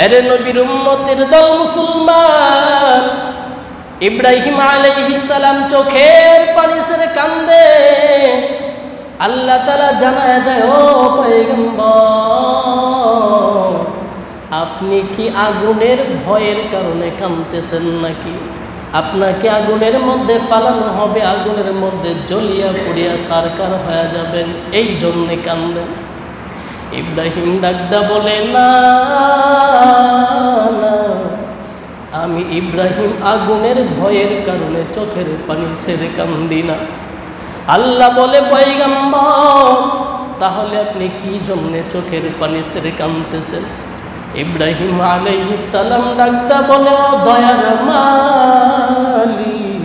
এরে নবীর উম্মতের দল মুসলমান, ইব্রাহিম আলাইহিস সালাম চোখের পানি ছেড়ে কান্দে। আল্লাহ তাআলা জানায় দেয়, ও পয়গম্বর, আপনি কি আগুনের ভয়ের কারণে কাঁদতেছেন নাকি? আপনাকে আগুনের মধ্যে ফালানো হবে, আগুনের মধ্যে জ্বলিয়া পুড়িয়া সারকার হয়ে যাবেন, এই জন্যে কান্দেন। ইব্রাহিম ডাকদা বলে, না না, আমি ইব্রাহিম আগুনের ভয়ের কারণে চোখের পানি ছেড়ে কান্দি না। আল্লাহ বলে, পয়গম্বর, তাহলে আপনি কি জন্যে চোখের পানি ছেড়ে কাঁদতেছেন? ইব্রাহিম আলাইহিস সালাম ডাকদা বলে, ও দয়ার মালিক,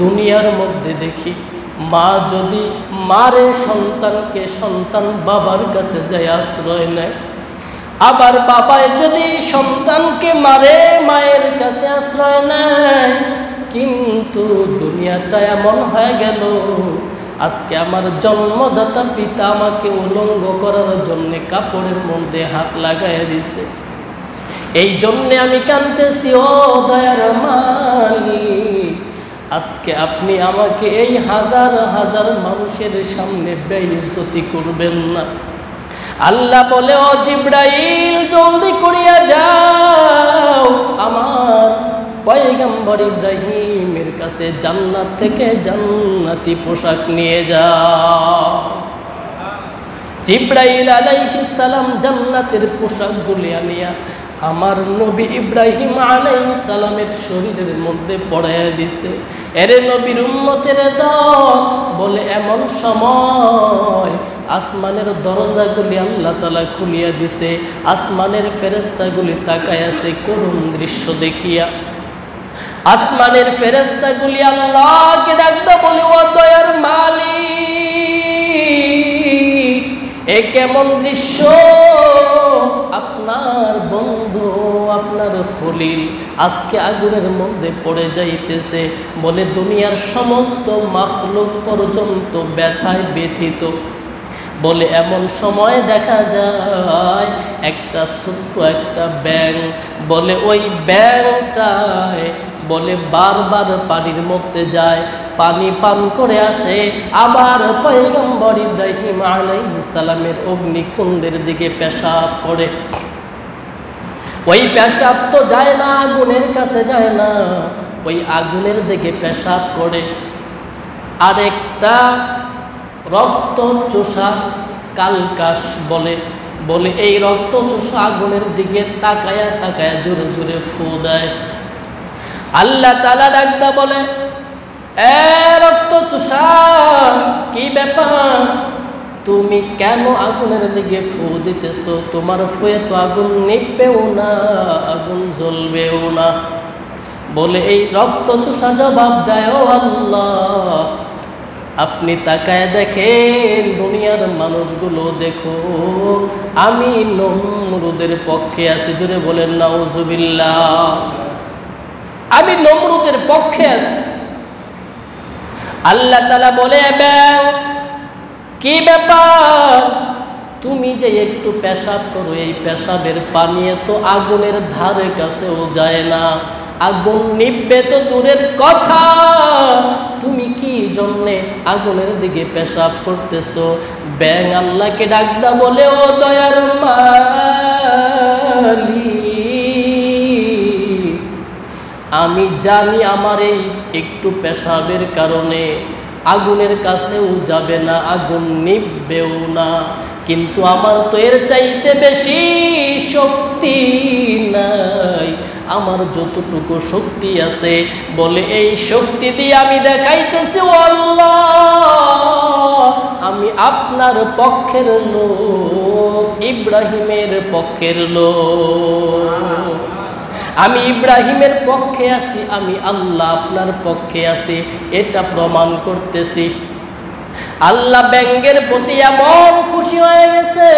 দুনিয়ার মধ্যে দেখি মা যদি মারে সন্তানকে, সন্তান বাবার কাছে যায় আশ্রয় নেয়, আবার বাবায় যদি সন্তানকে মারে মায়ের কাছে আশ্রয় নেয়। কিন্তু দুনিয়াটা এমন হয়ে গেল, আজকে আমার জন্মদাতা পিতা আমাকে উলঙ্গ করার জন্যে কাপড়ের মধ্যে হাত লাগাইয়া দিছে। এই জন্যে আমি কাঁদতেছি, ও দয়ার মালিক, আজকে আপনি আমাকে এই হাজার হাজার মানুষের সামনে বেইজ্জতি করবেন না। আল্লাহ বলে, ও জিবরাইল, জলদি করিয়া যাও, আমার পয়গম্বর ইব্রাহিমের কাছে জান্নাত থেকে জান্নাতি পোশাক নিয়ে যাও। জিবরাইল আলাইহিস সালাম জান্নাতের পোশাকগুলি আনিয়া আমার নবী ইব্রাহিম আলাইহিস সালামের শরীরের মধ্যে পড়াইয়া দিছে। এরে নবীর উম্মতের দল, বলে এমন সময় আসমানের দরজাগুলি আল্লাহ তাআলা খুলিয়া দিছে। আসমানের ফেরেশতাগুলি তাকায় আছে করুণ দৃশ্য দেখিয়া। আসমানের ফেরেশতাগুলি আল্লাহকে ডাকতে বলে, ও দয়ার মালিক, এ কেমন দৃশ্য! আপনার বন্ধু, আপনার খলিল আজকে আগুনের মধ্যে পড়ে যাইতেছে। বলে দুনিয়ার সমস্ত মাখলুক পর্যন্ত ব্যথায় ব্যথিত। বলে এমন সময় দেখা যায় একটা ছোট্ট একটা ব্যাঙ, বলে ওই ব্যাঙটায় বলে বারবার পানির মধ্যে যায়, পানি পান করে আসে, আবার পয়গম্বর ইব্রাহিম আলাইহিস সালামের অগ্নিকুণ্ডের দিকে পেশাব করে। ওই পেশাব তো যায় না, আগুনের কাছে যায় না, ওই আগুনের দিকে পেশাব করে। আরেকটা রক্ত চোষা কালকাশ বলে এই রক্ত চোষা আগুনের দিকে তাকায়া তাকায়া জোরে জোরে ফু দেয়। আল্লাহ তাআলা ডাকদা বলে, এ রক্ত চোষা, কি ব্যাপার? তুমি কেন আগুনের দিকে ফু দিতেছো? তোমার ফুয়ে তো আগুন নিভবেও না, আগুন জ্বলবেও না। বলে এই রক্ত চোষা জবাব দেয়, ও আল্লাহ, আপনি তাকায় দেখেন দুনিয়ার মানুষগুলো, দেখো আমি নমরুদের পক্ষে আছি। জোরে বলেন নাউজুবিল্লাহ। আমি নমরুদের পক্ষে আছি। আল্লাহ তাআলা বলে, কি ব্যাপার? তুমি যে একটু পেশাব করো, এই পেশাবের পানি তো আগুনের ধারে কাছেও যায় না, আগুন নিভবে তো দূরের কথা, তুমি কি জন্যে আগুনের দিকে পেশাব করতেছো? ব্যাঙ আল্লাহকে ডাকদা বলে, ও দয়ার মালিক, আমি জানি আমার এই একটু পেশাবের কারণে আগুনের কাছেও যাবে না, আগুন নিভবেও না, কিন্তু আমার তো এর চাইতে বেশি শক্তি নাই। আমার যতটুকু শক্তি আছে, বলে এই শক্তি দিয়ে আমি দেখাইতেছি, ও আল্লাহ, আমি আপনার পক্ষের লোক, ইব্রাহিমের পক্ষের লোক। আমি ইব্রাহিমের পক্ষে আছি, আমি আল্লাহ আপনার পক্ষে আছি, এটা প্রমাণ করতেছি। আল্লাহ ব্যাঙের প্রতি এমন খুশি হয়ে গেছে,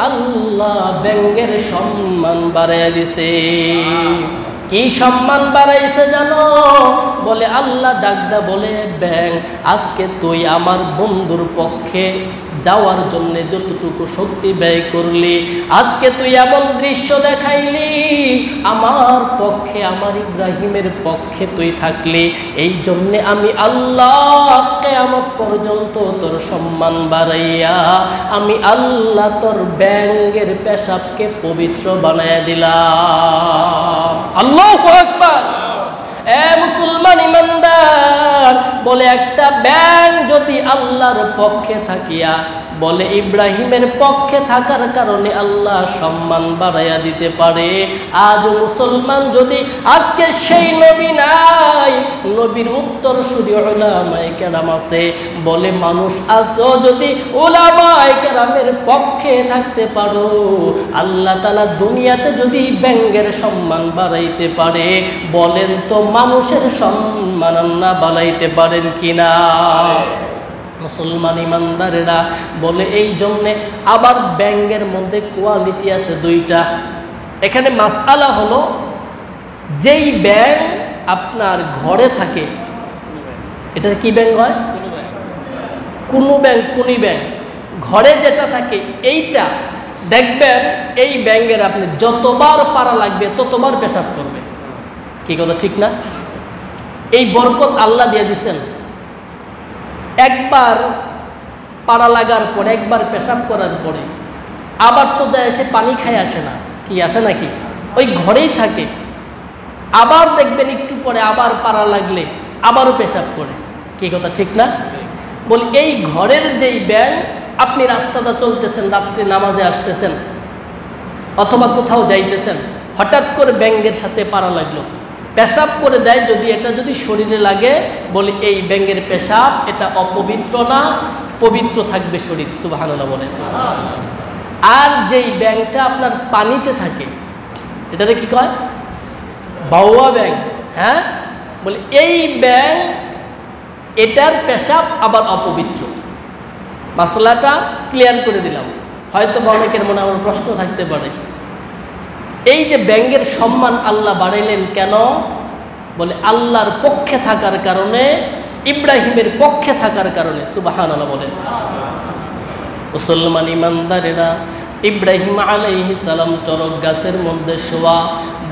আল্লাহ ব্যাঙের সম্মান বাড়াইয়া দিছে। কি সম্মান বাড়াইছে জানো? বলে আল্লাহ ডাকদা বলে, ব্যাঙ, আজকে তুই আমার বন্ধুর পক্ষে যাওয়ার জন্য যতটুকু শক্তি ব্যয় করলি, আজকে তুই এমন দৃশ্য দেখাইলি, আমার পক্ষে, আমার ইব্রাহিমের পক্ষে তুই থাকলি, এই জন্যে আমি আল্লাহ কিয়ামত পর্যন্ত তোর সম্মান বাড়াইয়া আমি আল্লাহ তোর ব্যাঙের পেশাবকে পবিত্র বানায়া দিলাম। আল্লাহু আকবার। এ মুসলমান ইমানদার, বলে একটা ব্যাঙ যদি আল্লাহর পক্ষে থাকিয়া, বলে ইব্রাহিমের পক্ষে থাকার কারণে আল্লাহ সম্মান বাড়াইয়া দিতে পারে, আজ মুসলমান যদি আজকে সেই নবী নাই, নবীর উত্তরসূরি উলামায়ে কেরাম আছে, বলে মানুষ আজও যদি উলামায়ে কেরামের পক্ষে থাকতে পারো, আল্লাহ তাআলা দুনিয়াতে যদি ব্যাঙের সম্মান বাড়াইতে পারে, বলেন তো মানুষের সম্মান না বাড়াইতে পারেন কিনা? মুসলমান ইমানদারেরা, বলে এই জন্যে আবার ব্যাঙের মধ্যে কোয়ালিটি আছে দুইটা। এখানে মাসআলা হলো, যেই ব্যাঙ আপনার ঘরে থাকে, এটা কি ব্যাঙ হয়? কুনু ব্যাঙ, কুনি ব্যাঙ। ঘরে যেটা থাকে এইটা দেখবেন, এই ব্যাঙের আপনি যতবার পারা লাগবে ততবার পেশাব করবে। কি কথা ঠিক না? এই বরকত আল্লাহ দিয়ে দিচ্ছেন। একবার পাড়া লাগার পরে, একবার পেশাব করার পরে আবার তো যায় এসে পানি খায় আসে না, কি আসে নাকি? ওই ঘরেই থাকে। আবার দেখবেন একটু পরে আবার পাড়া লাগলে আবারও পেশাব করে। কি কথা ঠিক না? বল, এই ঘরের যেই ব্যাঙ, আপনি রাস্তাটা চলতেছেন, রাত্রে নামাজে আসতেছেন অথবা কোথাও যাইতেছেন, হঠাৎ করে ব্যাঙের সাথে পাড়া লাগলো, পেশাব করে দেয়, যদি এটা যদি শরীরে লাগে, বলে এই ব্যাঙের পেশাব এটা অপবিত্র না, পবিত্র থাকবে শরীর। সুবহানাল্লাহ বলে। আর যেই ব্যাঙটা আপনার পানিতে থাকে, এটাতে কি কয়? বাউয়া ব্যাঙ। হ্যাঁ, বলে এই ব্যাঙ, এটার পেশাব আবার অপবিত্র। মাসলাটা ক্লিয়ার করে দিলাম। হয়তো অনেকের মনে আমার প্রশ্ন থাকতে পারে, এই যে ব্যাঙের সম্মান আল্লাহ বাড়াইলেন কেন? বলে আল্লাহর পক্ষে থাকার কারণে, ইব্রাহিমের পক্ষে থাকার কারণে। সুবহানাল্লাহ বলেন। মুসলমান ইমানদারেরা, ইব্রাহিম আলাইহিস সালাম চরক গাছের মধ্যে শোয়া,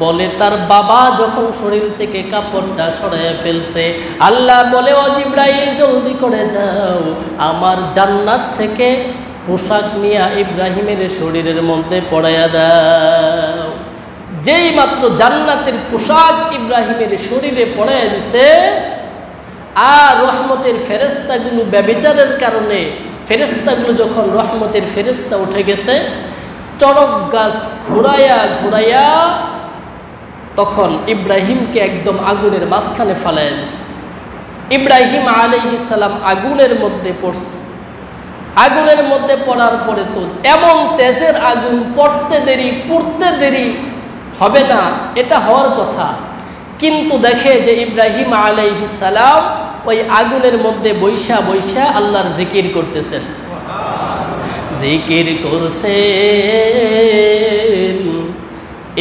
বলে তার বাবা যখন শরীর থেকে কাপড়টা সরাইয়া ফেলছে, আল্লাহ বলে, ও জিবরাইল জলদি করে যাও, আমার জান্নাত থেকে পোশাক নিয়ে ইব্রাহিমের শরীরের মধ্যে পড়াইয়া দাও। যেই মাত্র জান্নাতের পোশাক ইব্রাহিমের শরীরে পড়াইয়া দিছে, আর রহমতের ফেরেশতাগুলো ব্যভিচারের কারণে, ফেরেশতাগুলো যখন রহমতের ফেরেশতা উঠে গেছে, চরক গাছ ঘুরাইয়া ঘুরাইয়া তখন ইব্রাহিমকে একদম আগুনের মাঝখানে ফালাইয়া দিছে। ইব্রাহিম আলাইহিস সালাম আগুনের মধ্যে পড়ছে। আগুনের মধ্যে পড়ার পরে তো এমন তেজের আগুন, পড়তে দেরি, পুড়তে দেরি হবে না, এটা হওয়ার কথা। কিন্তু দেখে যে ইব্রাহিম আলাইহিস সালাম ওই আগুনের মধ্যে বৈশা বৈশা আল্লাহর জিকির করতেছেন। জিকির করছেন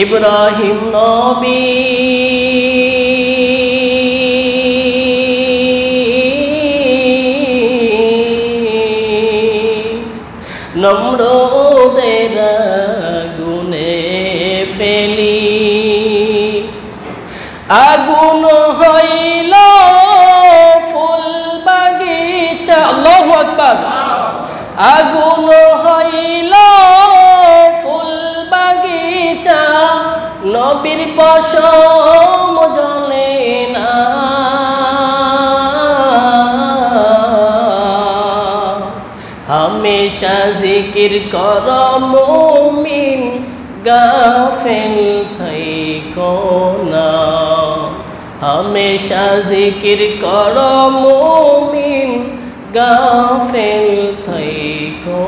ইব্রাহিম নবী, নম্রদের আগুনে ফেলি, আগুন হইল ফুল বাগিচা। আল্লাহু আকবার। আগুন হইল ফুল বাগিচা, নবীর পশম জ্বলে না। হামেশা জিকির কর মুমিন, গাফিল থাইকো না। হামেশা জিকির কর মুমিন, গাফিল থাইকো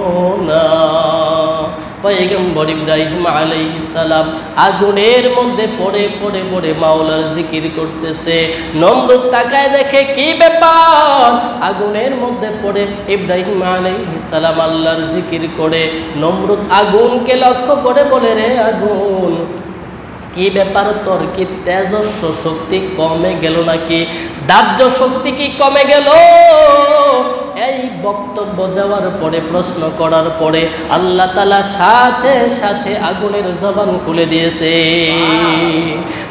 না। পয়গম্বর ইব্রাহিম আলাইহিস সালাম আগুনের মধ্যে পড়ে পড়ে পড়ে মাওলার জিকির করতেছে। নমরুদ তাকায় দেখে, কি ব্যাপার? আগুনের মধ্যে পড়ে ইব্রাহিম আলাইহিস সালাম আল্লাহর জিকির করে। নমরুদ আগুনকে লক্ষ্য করে বলে, রে আগুন, কি ব্যাপার, তোর কি তেজস্ব শক্তি কমে গেল নাকি? দাহ্য শক্তি কি কমে গেল? এই বক্তব্য দেওয়ার পরে, প্রশ্ন করার পরে আল্লাহ তাআলা সাথে সাথে আগুনের জবান খুলে দিয়েছে।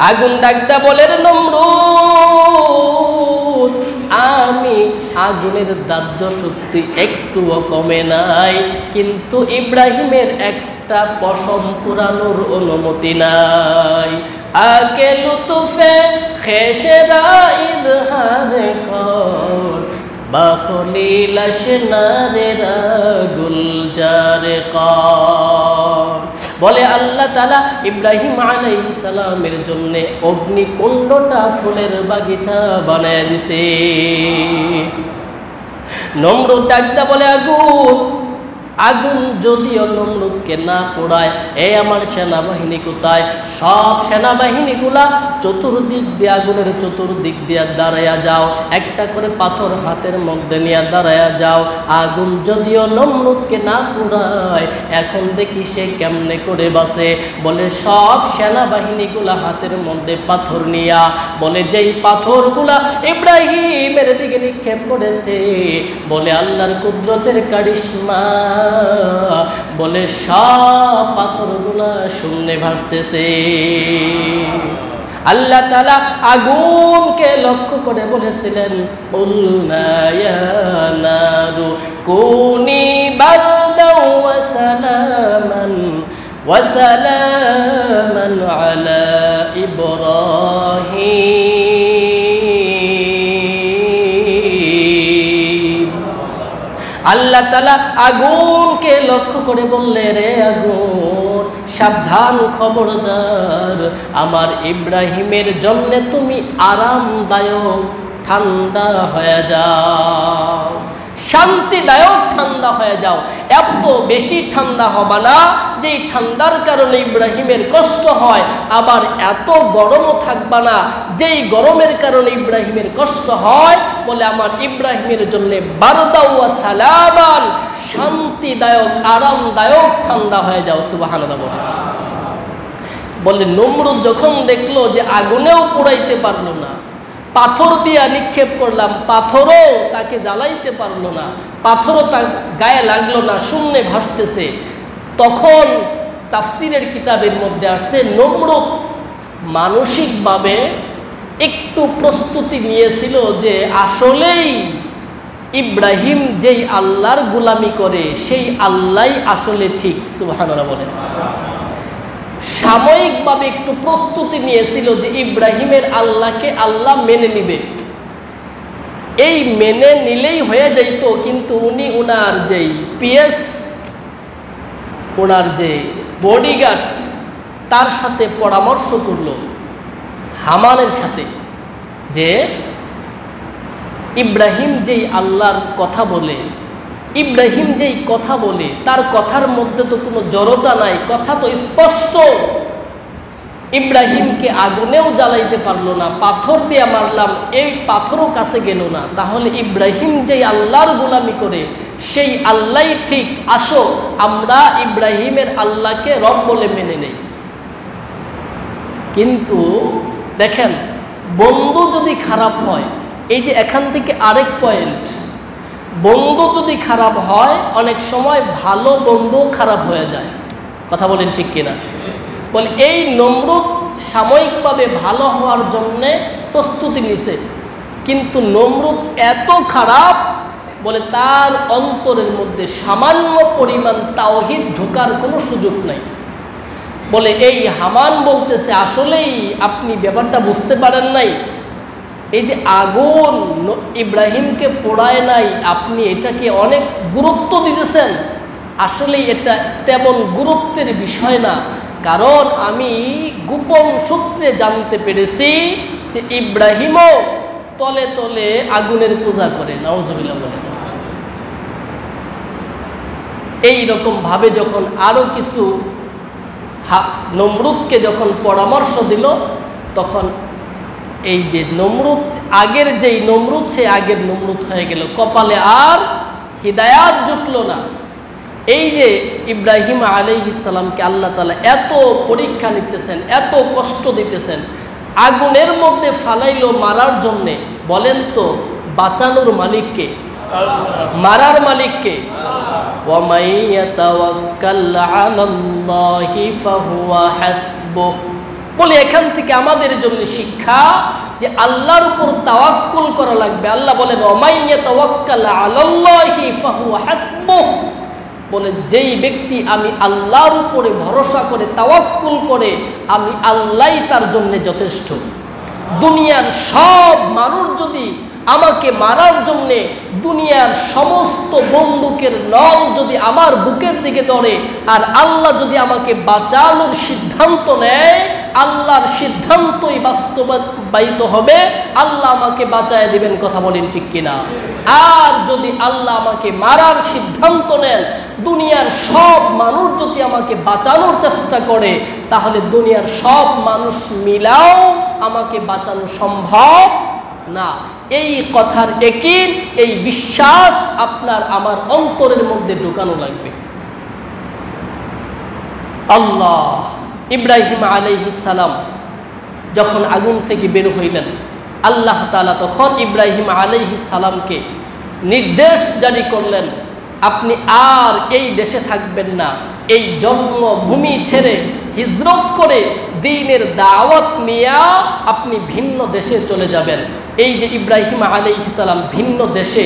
আগুন ডাকতে বলে, নমরুদ, আমি আগুনের দাহ্য শক্তি একটুও কমে নাই, কিন্তু ইব্রাহিমের একটা পশম পুরানোর অনুমতি নাই। আকে লুতুফে খেসেরা ইজহার কর, বাখলিল আশনারেরা গুলজার কর। বলে আল্লাহ তাআলা ইব্রাহিম আলাইহিস সালামের জন্য অগ্নিকুণ্ডটা ফুলের বাগিচা বানায় দিছে। নমরুদ ডাকতে বলে, আগুন, আগুন যদিও নমরুদকে না পোড়ায়, এই আমার সেনাবাহিনী কোথায়? সব সেনাবাহিনীগুলা চতুর্দিক দিয়ে, আগুনের চতুর্দিক দিয়ে দাঁড়ায়া যাও, একটা করে পাথর হাতের মধ্যে নিয়ে দাঁড়ায়া যাও। আগুন যদিও নমরুদকে না পোড়ায়, এখন দেখি সে কেমনে করে বাঁচে। বলে সব সেনাবাহিনীগুলা হাতের মধ্যে পাথর নিয়া, বলে যেই পাথরগুলা ইব্রাহিমের দিকে নিক্ষেপ করেছে, বলে আল্লাহর কুদরতের কারিশমা, বলে সব পাথরগুলা শূন্যে ভাসতেছে। আল্লাহ তাআলা আগুনকে লক্ষ্য করে বলেছিলেন, কুলনা ইয়া নারু কুনি বারদাও ওয়া সালামান আলা ইব্রাহিম। আল্লাহ তাআলা আগুনকে লক্ষ্য করে বললে, রে আগুন, সাবধান, খবরদার, আমার ইব্রাহিমের জন্য তুমি আরামদায়ক ঠান্ডা হয়ে যাও, শান্তিদায়ক ঠান্ডা হয়ে যাও। এত বেশি ঠান্ডা হবে না যেই ঠান্ডার কারণে ইব্রাহিমের কষ্ট হয়, আবার এত গরমও থাকবা না যেই গরমের কারণে ইব্রাহিমের কষ্ট হয়। বলে আমার ইব্রাহিমের জন্য বারদাও ওয়া সালামান, শান্তিদায়ক, আরামদায়ক ঠান্ডা হয়ে যাও। সুবহানাল্লাহ। বলে নমরুদ যখন দেখলো যে আগুনেও পোড়াইতে পারলো না, পাথর দিয়া নিক্ষেপ করলাম, পাথরও তাকে জ্বালাইতে পারলো না, পাথরও তার গায়ে লাগলো না, শূন্যে ভাসতেছে, তখন তাফসিরের কিতাবের মধ্যে আসছে নমরুদ মানসিকভাবে একটু প্রস্তুতি নিয়েছিল যে আসলেই ইব্রাহিম যেই আল্লাহর গোলামি করে সেই আল্লাহই আসলে ঠিক। সুবহানাল্লাহ বলেন। সাময়িকভাবে একটু প্রস্তুতি নিয়েছিল যে ইব্রাহিমের আল্লাহকে আল্লাহ মেনে নিবে, এই মেনে নিলেই হয়ে যাইত। কিন্তু উনি ওনার যেই পিএস, ওনার যে বডিগার্ড, তার সাথে পরামর্শ করলো, হামানের সাথে, যে ইব্রাহিম যেই আল্লাহর কথা বলে, ইব্রাহিম যেই কথা বলে, তার কথার মধ্যে তো কোনো জড়তা নাই, কথা তো স্পষ্ট। ইব্রাহিমকে আগুনেও জ্বালাইতে পারলো না, পাথর দিয়ে মারলাম, এই পাথরও কাছে গেল না, তাহলে ইব্রাহিম যেই আল্লাহর গোলামি করে সেই আল্লাহই ঠিক। আসো আমরা ইব্রাহিমের আল্লাহকে রব বলে মেনে নেই। কিন্তু দেখেন, বন্ধু যদি খারাপ হয়, এই যে এখান থেকে আরেক পয়েন্ট, বন্ধু যদি খারাপ হয় অনেক সময় ভালো বন্ধু খারাপ হয়ে যায়। কথা বলেন ঠিক কিনা? বলে এই নমরুদ সাময়িকভাবে ভালো হওয়ার জন্যে প্রস্তুতি নিছে, কিন্তু নমরুদ এত খারাপ, বলে তার অন্তরের মধ্যে সামান্য পরিমাণ তাওহীদ ঢোকার কোনো সুযোগ নাই। বলে এই হামান বলতেছে, আসলেই আপনি ব্যাপারটা বুঝতে পারেন নাই, এই যে আগুন ইব্রাহিমকে পোড়ায় নাই, আপনি এটাকে অনেক গুরুত্ব দিতেছেন, আসলে এটা তেমন গুরুত্বের বিষয় না। কারণ আমি গোপন সূত্রে জানতে পেরেছি যে ইব্রাহিমও তলে তলে আগুনের পূজা করে। নাউজুবিল্লাহ বলে। এইরকম ভাবে যখন আরো কিছু নমরুদকে যখন পরামর্শ দিল, তখন এই যে নমরুদ, আগের যেই নমরুদ, সে আগের নমরুদ হয়ে গেল, কপালে আর হিদায়াত জুটলো না। এই যে ইব্রাহিম আলাইহিস সালামকে আল্লাহ তাআলা এত পরীক্ষা নিতেছেন, এত কষ্ট দিতেছেন, আগুনের মধ্যে ফালাইলো মারার জন্যে, বলেন তো বাঁচানোর মালিককে? মারার মালিক কে? ওয়া মান ইয়াতাওয়াক্কাল আলাল্লাহি ফাহুয়া হাসবুহ। বলে এখান থেকে আমাদের জন্য শিক্ষা যে আল্লাহর উপর তাওয়াক্কুল করা লাগবে। আল্লাহ বলেন ওয়া মান ইয়াতাওয়াক্কাল আলাল্লাহি ফাহুয়া হাসবুহ। বলে যেই ব্যক্তি আমি আল্লাহর উপরে ভরসা করে তাওয়াক্কুল করে, আমি আল্লাহই তার জন্য যথেষ্ট। দুনিয়ার সব মানুষ যদি আমাকে মারার জন্যে, দুনিয়ার সমস্ত বন্দুকের নল যদি আমার বুকের দিকে ধরে, আর আল্লাহ যদি আমাকে বাঁচানোর সিদ্ধান্ত নেয়, আল্লাহর সিদ্ধান্তই বাস্তবায়িত হবে, আল্লাহ আমাকে বাঁচায় দিবেন। কথা বলেন ঠিক কিনা? আর যদি আল্লাহ আমাকে মারার সিদ্ধান্ত নেন, দুনিয়ার সব মানুষ যদি আমাকে বাঁচানোর চেষ্টা করে, তাহলে দুনিয়ার সব মানুষ মিলাও আমাকে বাঁচানো সম্ভব না। এই কথার ইয়াকিন, এই বিশ্বাস আপনার আমার অন্তরের মধ্যে ঢুকানো লাগবে। আল্লাহ ইব্রাহিম আলাইহিস সালাম যখন আগুন থেকে বের হইলেন, আল্লাহ তাআলা তখন ইব্রাহিম আলাইহিস সালামকে নির্দেশ জারি করলেন, আপনি আর এই দেশে থাকবেন না, এই জন্মভূমি ছেড়ে হিজরত করে দ্বীনের দাওয়াত নিয়ে আপনি ভিন্ন দেশে চলে যাবেন। এই যে ইব্রাহিম আলাইহিস সালাম ভিন্ন দেশে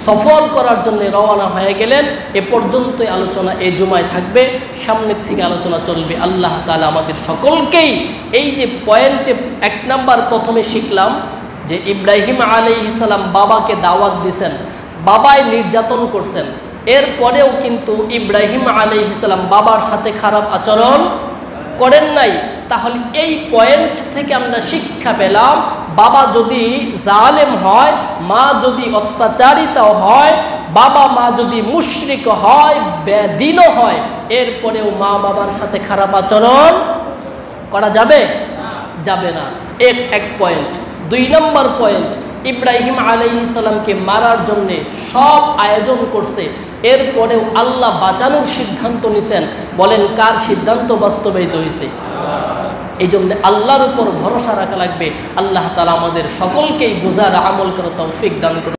সফর করার জন্য রওনা হয়ে গেলেন। এ পর্যন্তই আলোচনা এই জুমায় থাকবে, সামনের থেকে আলোচনা চলবে। আল্লাহ তাআলা আমাদের সকলকেই এই যে পয়েন্টে 1 নাম্বার প্রথমে শিখলাম যে ইব্রাহিম আলাইহিস সালাম বাবাকে দাওয়াত দিয়েছেন, বাবাই নির্যাতন করছেন, এরপরেও কিন্তু ইব্রাহিম আলাইহিস সালাম বাবার সাথে খারাপ আচরণ করেন নাই। তাহলে এই পয়েন্ট থেকে আমরা শিক্ষা পেলাম, বাবা যদি জালেম হয়, মা যদি অত্যাচারিতা হয়, বাবা মা যদি মুশরিক হয়, বেদিনও হয়, এরপরেও মা বাবার সাথে খারাপ আচরণ করা যাবে? যাবে না। এক পয়েন্ট। 2 নম্বর পয়েন্ট, ইব্রাহিম আলাইহিস সালামকে মারার জন্য সব আয়োজন করছে, এরপরেও আল্লাহ বাঁচানোর সিদ্ধান্ত নিছেন। বলেন কার সিদ্ধান্ত বাস্তবায়িত হয়েছে? এই জন্য আল্লাহর উপর ভরসা রাখা লাগবে। আল্লাহ তাআলা আমাদের সকলকেই বুঝার আমল করার তৌফিক দান করুন।